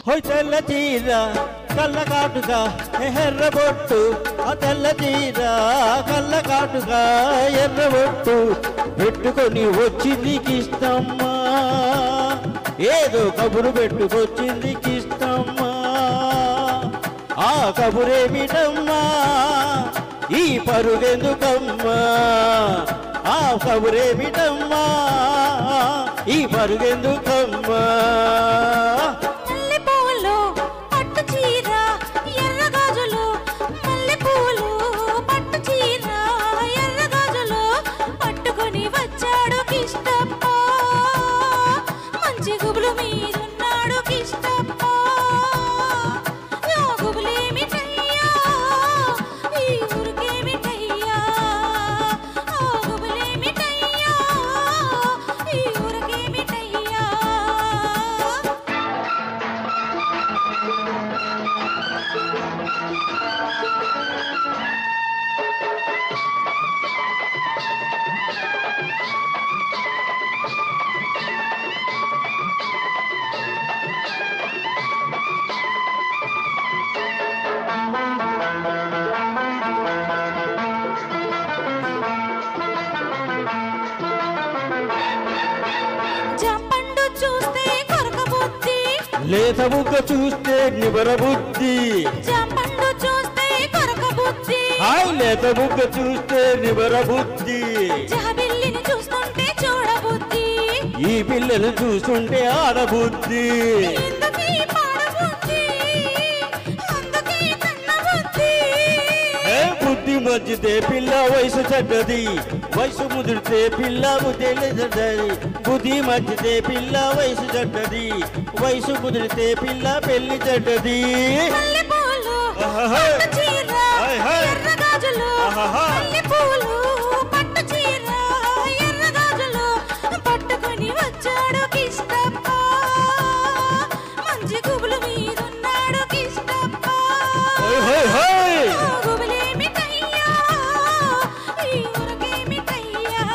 హోయ్ తెల్ల చీర కళ్ళ కాటుగా ఎర్రబొట్టు ఆ తెల్ల చీర కళ్ళ కాటుగా ఎర్రబొట్టు పెట్టుకొని వచ్చింది కిష్టమ్మా ఏదో కబురు పెట్టుకొచ్చింది కిష్టమ్మా ఆ కబురేమిటమ్మా ఈ పరుగెందుకమ్మా ఆ కబురేమిటమ్మా ఈ పరుగెందుకమ్మా లేత బుగ్గ చూస్తే నిబర బుద్ధి జాంపండు చూస్తే కొరక బుద్ధి హాయ్ లేత బుగ్గ చూస్తే నిబర బుద్ధి జహబిల్లిని చూస్తుంటే చూడ బుద్ధి ఈ పిల్లలు చూస్తుంటే ఆడబుద్ధి ఎందుకీ పాడ బుద్ధి అందుకే కన్న బుద్ధి బుద్ధి మధ్యతే పిల్ల వయసు చెడ్డది వయసు ముదిరితే పిల్ల బుద్ధి చెడ్డది బుద్ధి మధ్యతే పిల్ల వయసు చెడ్డది వయసు కుదిరితే పిల్ల పెళ్లి చెడ్డది మల్లెపూలు పట్టు చీర ఎర్ర గాజులు మల్లెపూలు పట్టు చీర ఎర్ర గాజులు పట్టుకొని వచ్చాడు కిష్టప్ప మంచి గుబులు మీదున్నాడు కిష్టప్ప గుబులేమిటయ్యా ఈ ఊరకేమిటయ్యా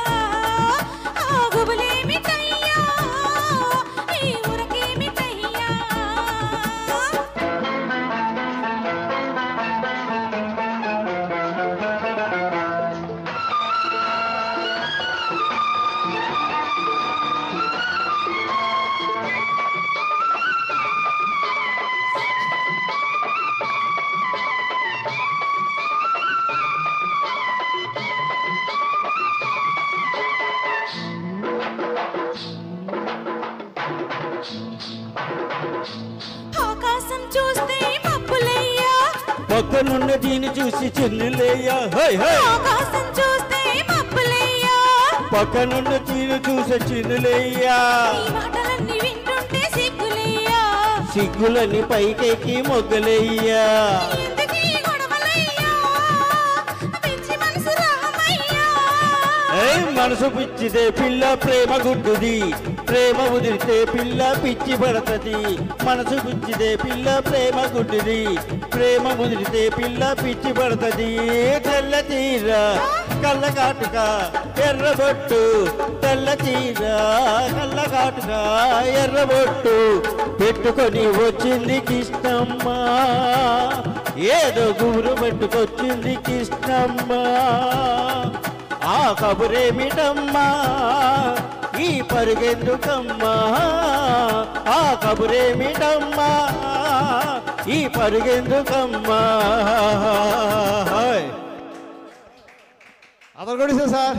గుబులేమిటయ్యా ఈ ఊరకేమిటయ్యా ఆకాశం చూస్తే మబ్బులయ్యా పక్కనున్న దీన్ని చూసి చిన్నులయ్యా ఆకాశం చూస్తే మబ్బులయ్యా పక్కనున్న దీన్ని చూసి చిన్నులయ్యా ఈ మాటలన్నీ వింటుంటే సిగ్గులయ్యా సిగ్గులని పైకెక్కి మొగ్గలయ్యా ఎందుకీ గొడవలయ్యా పిచ్చి మనసు రామయ్యా మనసు పిచ్చితే పిల్ల ప్రేమ గుడ్డుది ప్రేమ ఉదిరితే పిల్ల పిచ్చి పడతది మనసు పిచ్చితే పిల్ల ప్రేమ గుడ్డుది ప్రేమ ముదిరితే పిల్ల పిచ్చి పడతది తెల్ల చీర కళ్ళ కాటుక ఎర్రబొట్టు తెల్ల చీర కళ్ళ కాటుక ఎర్రబొట్టు పెట్టుకొని వచ్చింది కిష్టమ్మ ఏదో గురు పెట్టుకొచ్చింది కిష్టమ్మ ఆ కబురేమిటమ్మా ఈ పరుగెందుకమ్మా ఆ కబురేమిటమ్మా ఈ పరుగెందుకమ్మా అదొకటి సార్